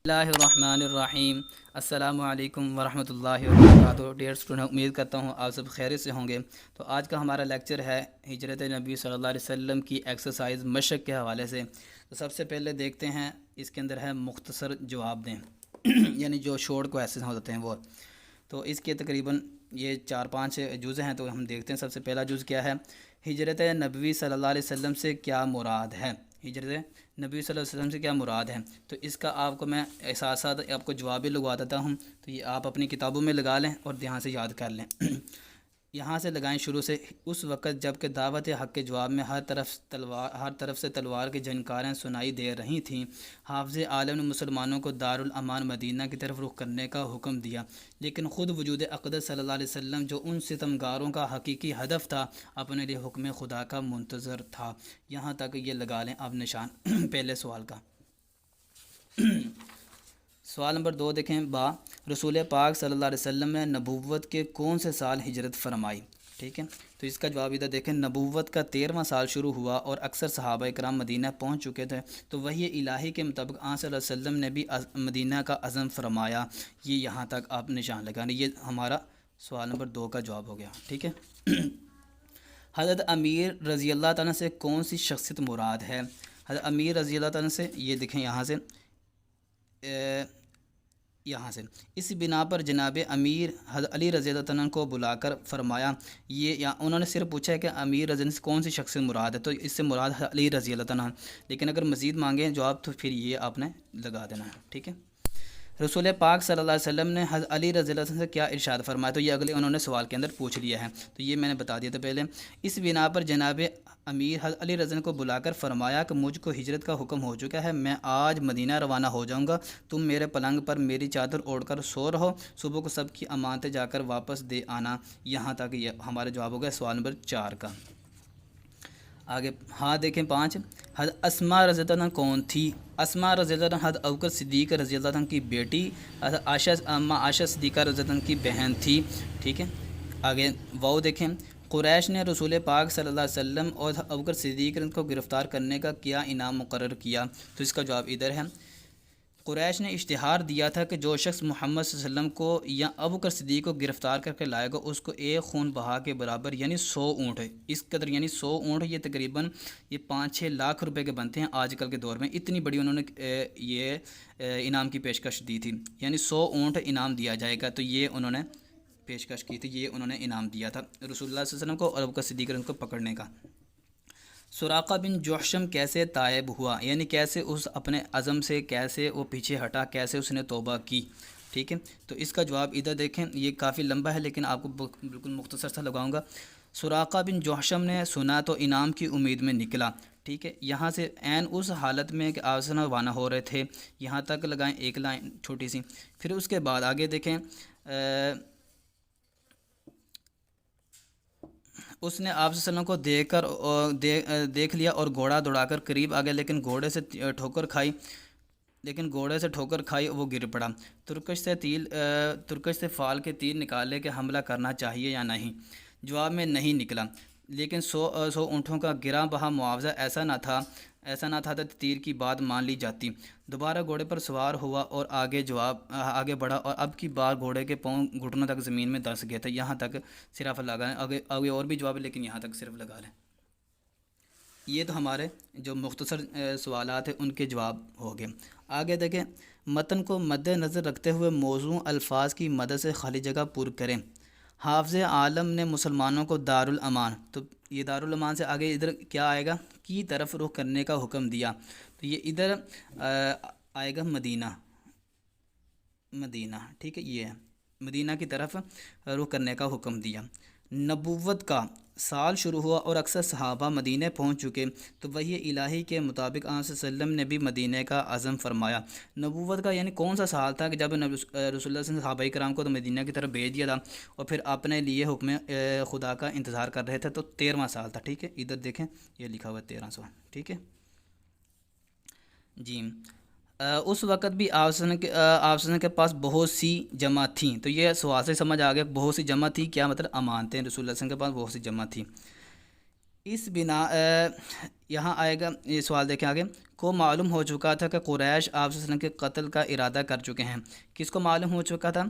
اللہ الرحمن الرحیم۔ السلام علیکم ورحمۃ اللہ وبرکاتہ۔ ڈیئر اسٹوڈنٹ، امید کرتا ہوں آپ سب خیریت سے ہوں گے۔ تو آج کا ہمارا لیکچر ہے ہجرت نبی صلی اللہ علیہ وسلم کی ایکسرسائز مشق کے حوالے سے۔ تو سب سے پہلے دیکھتے ہیں، اس کے اندر ہے مختصر جواب دیں یعنی جو شارٹ کویسچن ہوتے ہیں وہ۔ تو اس کے تقریباً یہ 4-5 جزء ہیں، تو ہم دیکھتے ہیں سب سے پہلا جز کیا ہے۔ ہجرت نبوی صلی اللہ علیہ وسلم سے کیا مراد ہے؟ ہجرت نبی صلی اللہ علیہ وسلم سے کیا مراد ہے؟ تو اس کا آپ کو میں ساتھ ساتھ آپ کو جواب بھی لگوا دیتا ہوں، تو یہ آپ اپنی کتابوں میں لگا لیں اور یہاں سے یاد کر لیں یہاں سے لگائیں شروع سے۔ اس وقت جب کہ دعوت حق کے جواب میں ہر طرف سے تلوار کی جھنکاریں سنائی دے رہی تھیں، حافظ عالم نے مسلمانوں کو دارالامان مدینہ کی طرف رخ کرنے کا حکم دیا، لیکن خود وجود اقدس صلی اللہ علیہ وسلم جو ان ستمگاروں کا حقیقی ہدف تھا، اپنے لیے حکم خدا کا منتظر تھا۔ یہاں تک یہ لگا لیں آپ نشان پہلے سوال کا۔ سوال نمبر 2 دیکھیں، رسول پاک صلی اللہ علیہ وسلم نے نبوت کے کون سے سال ہجرت فرمائی؟ ٹھیک ہے، تو اس کا جواب ادھر دیکھیں۔ نبوت کا 13واں سال شروع ہوا اور اکثر صحابہ کرام مدینہ پہنچ چکے تھے، تو وحی الہی کے مطابق آن صلی اللہ علیہ وسلم نے بھی مدینہ کا عزم فرمایا۔ یہ یہاں تک آپ نشان لگانے، یہ ہمارا سوال نمبر 2 کا جواب ہو گیا۔ ٹھیک ہے، حضرت امیر رضی اللہ تعالیٰ سے کون سی شخصیت مراد ہے؟ حضرت امیر رضی اللہ تعالیٰ سے، یہ دیکھیں یہاں سے اس بنا پر جناب امیر حضرت علی رضی اللہ عنہ کو بلا کر فرمایا، انہوں نے صرف پوچھا ہے کہ امیر رضی اللہ عنہ سے کون سی شخصیت مراد ہے، تو اس سے مراد حضرت علی رضی اللہ عنہ، لیکن اگر مزید مانگیں جواب تو پھر یہ آپ نے لگا دینا ہے۔ ٹھیک ہے، رسول پاک صلی اللہ علیہ وسلم نے حضرت علی رضی اللہ عنہ سے کیا ارشاد فرمایا؟ تو یہ اگلے انہوں نے سوال کے اندر پوچھ لیا ہے، تو یہ میں نے بتا دیا تھا پہلے۔ اس بنا پر جناب امیر حضرت علی رضی اللہ عنہ کو بلا کر فرمایا کہ مجھ کو ہجرت کا حکم ہو چکا ہے، میں آج مدینہ روانہ ہو جاؤں گا، تم میرے پلنگ پر میری چادر اوڑھ کر سو رہو، صبح کو سب کی امانتیں جا کر واپس دے آنا۔ یہاں تک یہ ہمارا جواب ہو گیا سوال نمبر 4 کا۔ آگے ہاں دیکھیں 5، حضرت اسماء رضی اللہ عنہ کون تھی؟ اسماء رضی اللہ عنہ حضرت ابوبکر صدیق رضی اللہ عنہ کی بیٹی، حضرت عائشہ صدیقہ رضی اللہ عنہ کی بہن تھی۔ ٹھیک ہے، آگے واؤ دیکھیں، قریش نے رسول پاک صلی اللہ علیہ وسلم اور ابوبکر صدیق رضی اللہ عنہ کو گرفتار کرنے کا کیا انعام مقرر کیا؟ تو اس کا جواب ادھر ہے۔ قریش نے اشتہار دیا تھا کہ جو شخص محمد صلی اللہ علیہ وسلم کو یا ابوبکر صدیق کو گرفتار کر کے لائے گا، اس کو ایک خون بہا کے برابر یعنی 100 اونٹ ہے، اس قدر یعنی 100 اونٹ، یہ تقریباً 5-6 لاکھ روپے کے بنتے ہیں آج کل کے دور میں، اتنی بڑی انہوں نے یہ انعام کی پیشکش دی تھی، یعنی 100 اونٹ انعام دیا جائے گا، تو یہ انہوں نے پیشکش کی تھی، یہ انہوں نے انعام دیا تھا رسول اللہ صلی اللہ علیہ وسلم کو اور ابوبکر صدیق کو پکڑنے کا۔ سراقہ بن جوشم کیسے تائب ہوا؟ یعنی کیسے اس اپنے عزم سے کیسے وہ پیچھے ہٹا، کیسے اس نے توبہ کی؟ ٹھیک ہے، تو اس کا جواب ادھر دیکھیں، یہ کافی لمبا ہے لیکن آپ کو بالکل مختصر سا لگاؤں گا۔ سراقہ بن جوشم نے سنا تو انعام کی امید میں نکلا۔ ٹھیک ہے، یہاں سے عین اس حالت میں کہ آپ سے روانہ ہو رہے تھے، یہاں تک لگائیں ایک لائن چھوٹی سی، پھر اس کے بعد آگے دیکھیں، اس نے آپ صلی اللہ علیہ وسلم کو دیکھ لیا اور گھوڑا دوڑا کر قریب آ گیا، لیکن گھوڑے سے ٹھوکر کھائی وہ گر پڑا۔ ترکش سے فال کے تیر نکالے کہ حملہ کرنا چاہیے یا نہیں؟ جواب میں نہیں نکلا، لیکن 100 اونٹوں کا گراں بہا معاوضہ ایسا نہ تھا تو تیر کی بات مان لی جاتی۔ دوبارہ گھوڑے پر سوار ہوا اور آگے بڑھا، اور اب کی بار گھوڑے کے پاؤں گھٹنوں تک زمین میں دھنس گئے تھے۔ یہاں تک صرف لگا لیں، آگے اور بھی جواب ہے لیکن یہاں تک صرف لگا لیں۔ یہ تو ہمارے جو مختصر سوالات ہیں ان کے جواب ہو گئے۔ آگے دیکھیں، متن کو مد نظر رکھتے ہوئے موزوں الفاظ کی مدد سے خالی جگہ پر کریں۔ حافظ عالم نے مسلمانوں کو دارالامان، تو یہ دارالامان سے آگے ادھر کیا آئے گا؟ کی طرف رخ کرنے کا حکم دیا، تو یہ ادھر آئے گا مدینہ۔ ٹھیک ہے، یہ ہے مدینہ کی طرف رخ کرنے کا حکم دیا۔ نبوت کا سال شروع ہوا اور اکثر صحابہ مدینہ پہنچ چکے، تو وحی الہی کے مطابق آن صلی اللہ علیہ وسلم نے بھی مدینہ کا عزم فرمایا۔ نبوت کا یعنی کون سا سال تھا کہ جب رسول اللہ صلی اللہ علیہ وسلم صحابہ کرام کو تو مدینہ کی طرف بھیج دیا تھا اور پھر اپنے لیے حکم خدا کا انتظار کر رہے تھے؟ تو 13واں سال تھا۔ ٹھیک ہے، ادھر دیکھیں یہ لکھا ہوا ہے 1300۔ ٹھیک ہے جی، اس وقت بھی آپ صلی اللہ علیہ وسلم کے پاس بہت سی جمع تھیں، تو یہ سوال سے سمجھ آ گیا، بہت سی جمع تھی کیا مطلب؟ امانتیں رسول اللہ صلی اللہ علیہ وسلم کے پاس بہت سی جمع تھی۔ اس بنا یہاں آئے گا یہ سوال دیکھیں آگے، کو معلوم ہو چکا تھا کہ قریش آپ صلی اللہ علیہ وسلم کے قتل کا ارادہ کر چکے ہیں۔ کس کو معلوم ہو چکا تھا؟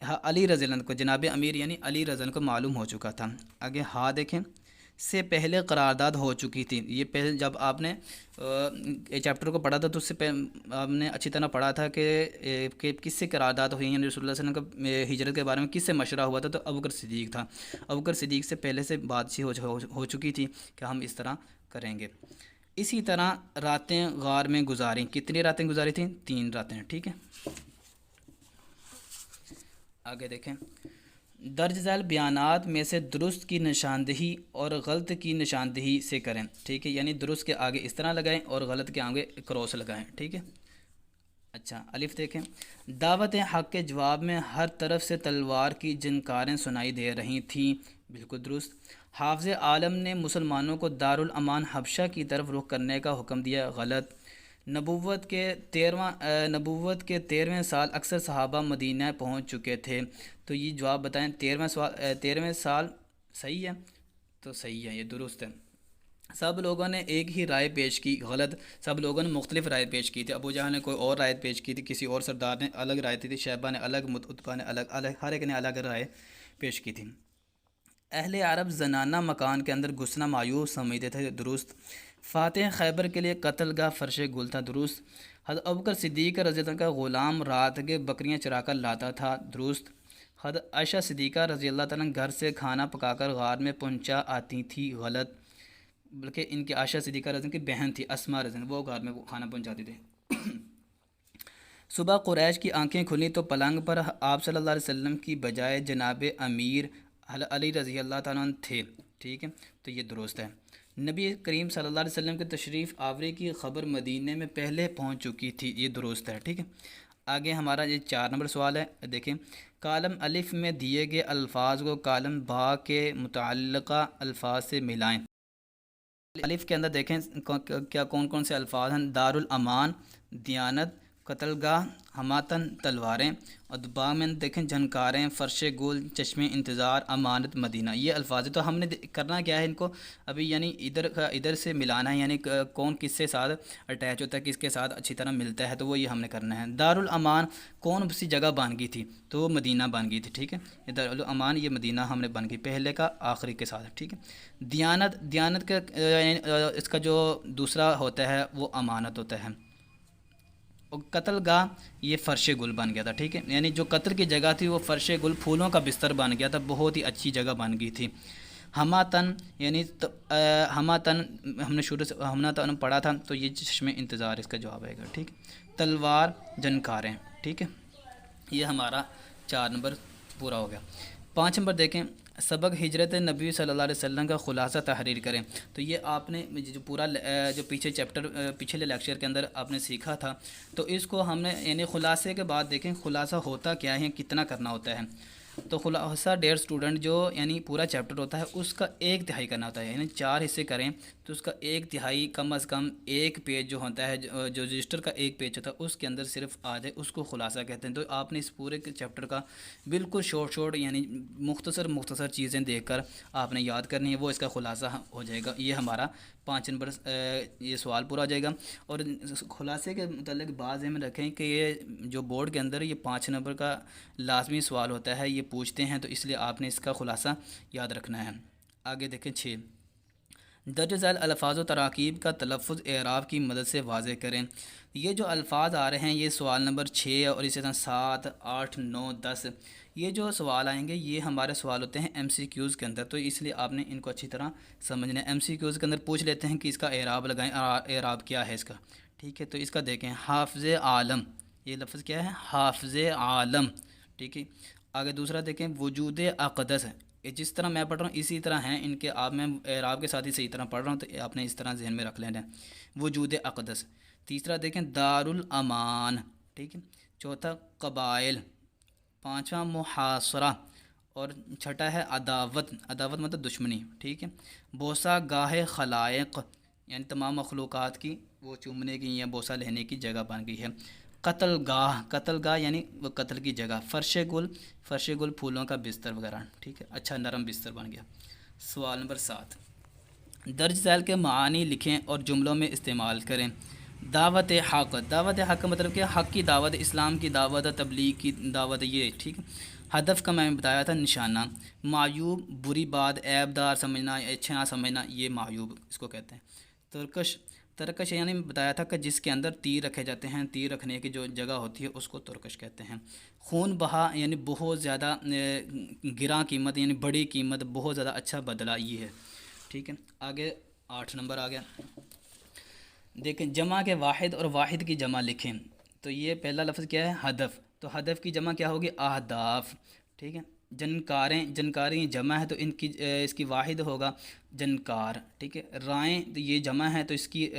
ہاں، علی رضی اللہ عنہ کو، جناب امیر یعنی علی رضی اللہ عنہ کو معلوم ہو چکا تھا۔ آگے ہاں دیکھیں، سے پہلے قرارداد ہو چکی تھی۔ یہ پہلے جب آپ نے چیپٹر کو پڑھا تھا تو اس سے آپ نے اچھی طرح پڑھا تھا کہ کس سے قرارداد ہوئی، یعنی رسول اللہ صلی اللہ علیہ وسلم کا ہجرت کے بارے میں کس سے مشورہ ہوا تھا، تو ابوبکر صدیق تھا۔ ابوبکر صدیق سے پہلے سے بات چیت ہو چکی تھی کہ ہم اس طرح کریں گے۔ اسی طرح راتیں غار میں گزاریں۔ کتنی راتیں گزاری تھیں؟ 3 راتیں، ٹھیک ہے۔ آگے دیکھیں، درج ذیل بیانات میں سے درست کی نشاندہی اور غلط کی نشاندہی سے کریں، ٹھیک ہے، یعنی درست کے آگے اس طرح لگائیں اور غلط کے آگے کراس لگائیں، ٹھیک ہے۔ اچھا الف دیکھیں، دعوت حق کے جواب میں ہر طرف سے تلوار کی جنکاریں سنائی دے رہی تھیں، بالکل درست۔ حافظ عالم نے مسلمانوں کو دارالامان حبشہ کی طرف رخ کرنے کا حکم دیا، غلط۔ نبوت کے 13ویں سال اکثر صحابہ مدینہ پہنچ چکے تھے، تو یہ جواب بتائیں۔ 13ویں سال صحیح ہے، تو صحیح ہے، یہ درست ہے۔ سب لوگوں نے ایک ہی رائے پیش کی، غلط۔ سب لوگوں نے مختلف رائے پیش کی تھی۔ ابو جہل نے کوئی اور رائے پیش کی تھی، کسی اور سردار نے الگ رائے دی تھی، شیبہ نے الگ، عتبہ نے الگ، ہر ایک نے الگ رائے پیش کی تھی۔ اہل عرب زنانہ مکان کے اندر گھسنا مایوس سمجھتے تھے، درست۔ فاتح خیبر کے لیے قتل گاہ فرش گل تھا، درست۔ حضرت ابوبکر صدیق رضی اللہ عنہ کا غلام رات کے بکریاں چرا کر لاتا تھا، درست۔ حضرت عائشہ صدیقہ رضی اللہ تعالیٰ عنہ گھر سے کھانا پکا کر غار میں پہنچا آتی تھی، غلط۔ بلکہ ان کی عائشہ صدیقہ رضی اللہ عنہ کی بہن تھی اسماء رضی اللہ عنہ، وہ غار میں کھانا پہنچاتی تھی۔ صبح قریش کی آنکھیں کھلیں تو پلنگ پر آپ صلی اللہ علیہ وسلم کی بجائے جناب امیر علی رضی اللہ تعالیٰ عنہ تھے، ٹھیک ہے، تو یہ درست ہے۔ نبی کریم صلی اللہ علیہ وسلم کے تشریف آوری کی خبر مدینہ میں پہلے پہنچ چکی تھی، یہ درست ہے، ٹھیک ہے۔ آگے ہمارا یہ 4 نمبر سوال ہے، دیکھیں، کالم الف میں دیے گئے الفاظ کو کالم با کے متعلقہ الفاظ سے ملائیں۔ الف کے اندر دیکھیں کیا کون کون سے الفاظ ہیں، دارالامان، دیانت، قتل گاہ، حماتن تلواریں، اور با میں دیکھیں جھنکاریں، فرش گل، چشم انتظار، امانت، مدینہ، یہ الفاظ ہیں۔ تو ہم نے کرنا کیا ہے ان کو ابھی، یعنی ادھر سے ملانا ہے، یعنی کون کس سے ساتھ اٹیچ ہوتا ہے، کس کے ساتھ اچھی طرح ملتا ہے، تو وہ یہ ہم نے کرنا ہے۔ دارالامان کون سی جگہ بن گئی تھی، تو وہ مدینہ بن گئی تھی، ٹھیک ہے۔ یہ دارالامان یہ مدینہ ہم نے بن گئی، پہلے کا آخری کے ساتھ، ٹھیک ہے۔ دیانت کا اس کا جو دوسرا ہوتا ہے وہ امانت ہوتا ہے۔ اور قتل گاہ یہ فرش گل بن گیا تھا، ٹھیک ہے، یعنی جو قتل کی جگہ تھی وہ فرش گل پھولوں کا بستر بن گیا تھا، بہت ہی اچھی جگہ بن گئی تھی۔ ہماتن یعنی ہماتن ہم نے شروع سے ہماتن پڑھا تھا، تو یہ چشم انتظار اس کا جواب آئے گا، ٹھیک ہے۔ تلوار، جنکاریں، ٹھیک ہے، یہ ہمارا 4 نمبر پورا ہو گیا۔ 5 نمبر دیکھیں، سبق ہجرت نبی صلی اللہ علیہ وسلم کا خلاصہ تحریر کریں۔ تو یہ آپ نے جو پورا جو پچھلے لیکچر کے اندر آپ نے سیکھا تھا، تو اس کو ہم نے یعنی خلاصے کے بعد دیکھیں خلاصہ ہوتا کیا ہے، کتنا کرنا ہوتا ہے۔ تو خلاصہ 1.5 اسٹوڈنٹ جو یعنی پورا چیپٹر ہوتا ہے اس کا 1/3 کرنا ہوتا ہے، یعنی 4 حصے کریں تو اس کا 1/3 کم از کم ایک پیج جو ہوتا ہے، جو رجسٹر کا ایک پیج ہوتا ہے اس کے اندر صرف آ جائے، اس کو خلاصہ کہتے ہیں۔ تو آپ نے اس پورے چیپٹر کا بالکل شارٹ یعنی مختصر چیزیں دیکھ کر آپ نے یاد کرنی ہے، وہ اس کا خلاصہ ہو جائے گا۔ یہ ہمارا 5 نمبر یہ سوال پورا ہو جائے گا۔ اور خلاصے کے متعلق بات ذہن میں رکھیں کہ یہ جو بورڈ کے اندر یہ 5 نمبر کا لازمی سوال ہوتا ہے، یہ پوچھتے ہیں، تو اس لیے آپ نے اس کا خلاصہ یاد رکھنا ہے۔ آگے دیکھیں 6، درج ذیل الفاظ و تراکیب کا تلفظ اعراب کی مدد سے واضح کریں۔ یہ جو الفاظ آ رہے ہیں یہ سوال نمبر 6 اور اسی طرح 7، 8، 9، 10 یہ جو سوال آئیں گے یہ ہمارے سوال ہوتے ہیں ایم سی کیوز کے اندر، تو اس لیے آپ نے ان کو اچھی طرح سمجھنا ہے۔ ایم سی کیوز کے اندر پوچھ لیتے ہیں کہ اس کا اعراب لگائیں، اعراب کیا ہے اس کا، ٹھیک ہے۔ تو اس کا دیکھیں، حافظ عالم، یہ لفظ کیا ہے، حافظ عالم، ٹھیک ہے۔ آگے دوسرا دیکھیں، وجود اقدس، یہ جس طرح میں پڑھ رہا ہوں اسی طرح ہیں ان کے، آپ میں اعراب کے ساتھ ہی صحیح طرح پڑھ رہا ہوں، تو آپ نے اس طرح ذہن میں رکھ لینا ہے، وجود اقدس۔ تیسرا دیکھیں دارالامان، ٹھیک ہے۔ چوتھا قبائل، پانچواں محاصرہ، اور چھٹا ہے عداوت، عداوت مطلب دشمنی، ٹھیک ہے۔ بوسہ گاہ خلائق، یعنی تمام مخلوقات کی وہ چومنے کی یا بوسہ لینے کی جگہ بن گئی ہے۔ قتل گاہ، قتل گاہ یعنی وہ قتل کی جگہ۔ فرش گل، فرش گل پھولوں کا بستر وغیرہ، ٹھیک ہے، اچھا نرم بستر بن گیا۔ سوال نمبر 7، درج ذیل کے معانی لکھیں اور جملوں میں استعمال کریں۔ دعوت حق، دعوت حق کا مطلب کہ حق کی دعوت، اسلام کی دعوت، تبلیغ کی دعوت، یہ ٹھیک ہے۔ ہدف کا میں نے بتایا تھا نشانہ، معیوب بری بات، عیب دار سمجھنا، اچھا نہ سمجھنا، یہ معیوب اس کو کہتے ہیں۔ ترکش، ترکش یعنی بتایا تھا کہ جس کے اندر تیر رکھے جاتے ہیں، تیر رکھنے کی جو جگہ ہوتی ہے اس کو ترکش کہتے ہیں۔ خون بہا یعنی بہت زیادہ گراں قیمت، یعنی بڑی قیمت، بہت زیادہ اچھا بدلہ، یہ ہے ٹھیک ہے۔ آگے 8 نمبر آ گیا، دیکھیں جمع کے واحد اور واحد کی جمع لکھیں۔ تو یہ پہلا لفظ کیا ہے؟ ہدف، تو ہدف کی جمع کیا ہوگی؟ اہداف، ٹھیک ہے۔ جنکاریں، جنکاری جمع ہے تو ان کی اس کی واحد ہوگا جنکار، ٹھیک ہے۔ رائیں تو یہ جمع ہے تو اس کی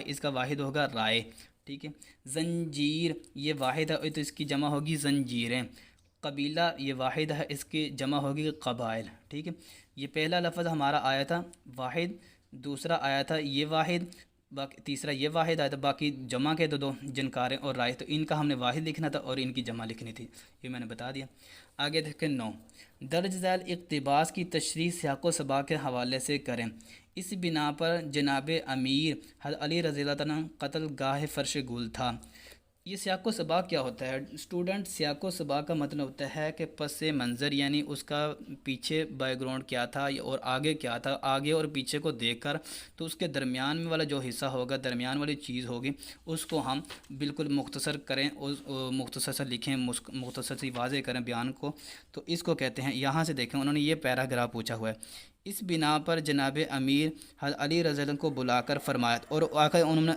اس کا واحد ہوگا رائے، ٹھیک ہے۔ زنجیر یہ واحد ہے تو اس کی جمع ہوگی زنجیریں۔ قبیلہ یہ واحد ہے، اس کی جمع ہوگی قبائل، ٹھیک ہے۔ یہ پہلا لفظ ہمارا آیا تھا واحد، دوسرا آیا تھا یہ واحد، باقی تیسرا یہ واحد آیا تھا، باقی جمع کے دو جنکاریں اور رائے، تو ان کا ہم نے واحد لکھنا تھا اور ان کی جمع لکھنی تھی، یہ میں نے بتا دیا۔ آگے دیکھیں 9، درج ذیل اقتباس کی تشریح سیاق و سباق کے حوالے سے کریں۔ اس بنا پر جناب امیر حضرت علی رضی اللہ عنہ قتل گاہ فرش گل تھا۔ یہ سیاق و سباق کیا ہوتا ہے اسٹوڈنٹ؟ سیاق و سباق کا مطلب ہوتا ہے کہ پس منظر، یعنی اس کا پیچھے بیک گراؤنڈ کیا تھا اور آگے کیا تھا، آگے اور پیچھے کو دیکھ کر تو اس کے درمیان میں والا جو حصہ ہوگا، درمیان والی چیز ہوگی، اس کو ہم بالکل مختصر کریں، مختصر سے لکھیں، مختصر سے واضح کریں بیان کو، تو اس کو کہتے ہیں۔ یہاں سے دیکھیں انہوں نے یہ پیراگراف پوچھا ہوا ہے، اس بنا پر جناب امیر حضرت علی رضی اللہ عنہ کو بلا کر فرمایا، اور انہوں نے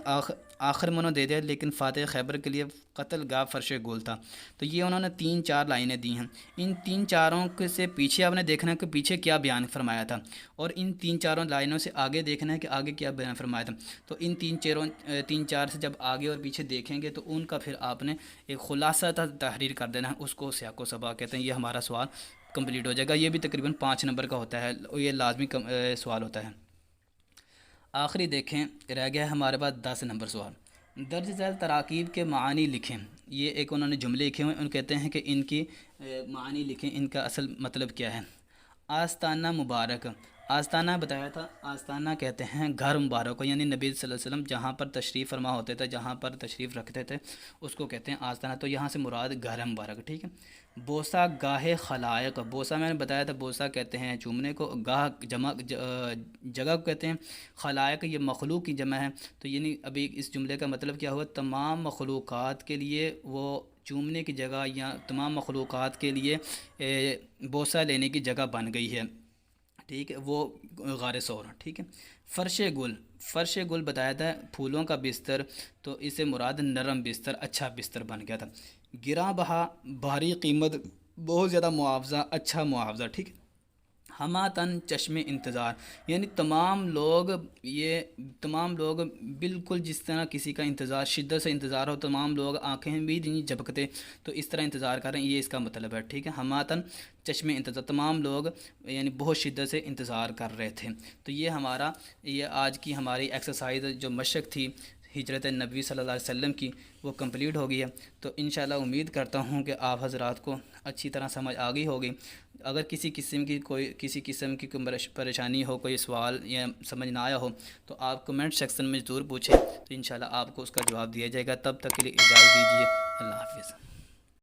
آخر میں انہوں نے دے دیا، لیکن فاتح خیبر کے لیے قتل گاہ فرش گول تھا۔ تو یہ انہوں نے 3-4 لائنیں دی ہیں، ان 3-4 سے پیچھے آپ نے دیکھنا ہے کہ پیچھے کیا بیان فرمایا تھا، اور ان 3-4 لائنوں سے آگے دیکھنا ہے کہ آگے کیا بیان فرمایا تھا۔ تو ان 3-4 سے جب آگے اور پیچھے دیکھیں گے تو ان کا پھر آپ نے ایک خلاصہ تحریر کر دینا ہے، اس کو سیاق و سباق کہتے ہیں۔ یہ ہمارا سوال کمپلیٹ ہو جائے گا، یہ بھی تقریباً 5 نمبر کا ہوتا ہے، یہ لازمی سوال ہوتا ہے۔ آخری دیکھیں رہ گیا ہے ہمارے پاس 10 نمبر سوال، درج ذیل تراکیب کے معانی لکھیں۔ یہ ایک انہوں نے جملے لکھے ہوئے ہیں، ان کہتے ہیں کہ ان کی معانی لکھیں، ان کا اصل مطلب کیا ہے۔ آستانہ مبارک، آستانہ بتایا تھا، آستانہ کہتے ہیں گھر مبارک کو، یعنی نبی صلی اللہ علیہ وسلم جہاں پر تشریف فرما ہوتے تھے، جہاں پر تشریف رکھتے تھے، اس کو کہتے ہیں آستانہ، تو یہاں سے مراد گھر مبارک، ٹھیک ہے۔ بوسہ گاہ خلائق، بوسہ میں نے بتایا تھا، بوسہ کہتے ہیں چومنے کو، گاہ جگہ کو کہتے ہیں، خلائق یہ مخلوق کی جمع ہے، تو یعنی ابھی اس جملے کا مطلب کیا ہوا؟ تمام مخلوقات کے لیے وہ چومنے کی جگہ، یا تمام مخلوقات کے لیے بوسہ لینے کی جگہ بن گئی ہے، ٹھیک ہے، وہ غار ثور، ٹھیک ہے۔ فرش گل، فرش گل بتایا تھا پھولوں کا بستر، تو اس سے مراد نرم بستر، اچھا بستر بن گیا تھا۔ گراں بہا بھاری قیمت، بہت زیادہ معاوضہ، اچھا معاوضہ، ٹھیک ہے۔ ہماتن چشم انتظار، یعنی تمام لوگ بالکل جس طرح کسی کا انتظار، شدت سے انتظار ہو، تمام لوگ آنکھیں بھی نہیں جھپکتے تو اس طرح انتظار کر رہے ہیں، یہ اس کا مطلب ہے، ٹھیک ہے۔ ہماتن چشم انتظار، تمام لوگ یعنی بہت شدت سے انتظار کر رہے تھے۔ تو یہ ہمارا، یہ آج کی ہماری ایکسرسائز جو مشق تھی ہجرت نبی صلی اللہ علیہ وسلم کی، وہ کمپلیٹ ہو گئی ہے۔ تو انشاءاللہ امید کرتا ہوں کہ آپ حضرات کو اچھی طرح سمجھ آ گئی ہوگی۔ اگر کسی قسم کی کوئی پریشانی ہو، کوئی سوال یا سمجھ نہ آیا ہو تو آپ کمنٹ سیکشن میں ضرور پوچھیں، تو انشاءاللہ آپ کو اس کا جواب دیا جائے گا۔ تب تک کے لیے اجازت دیجیے، اللہ حافظ۔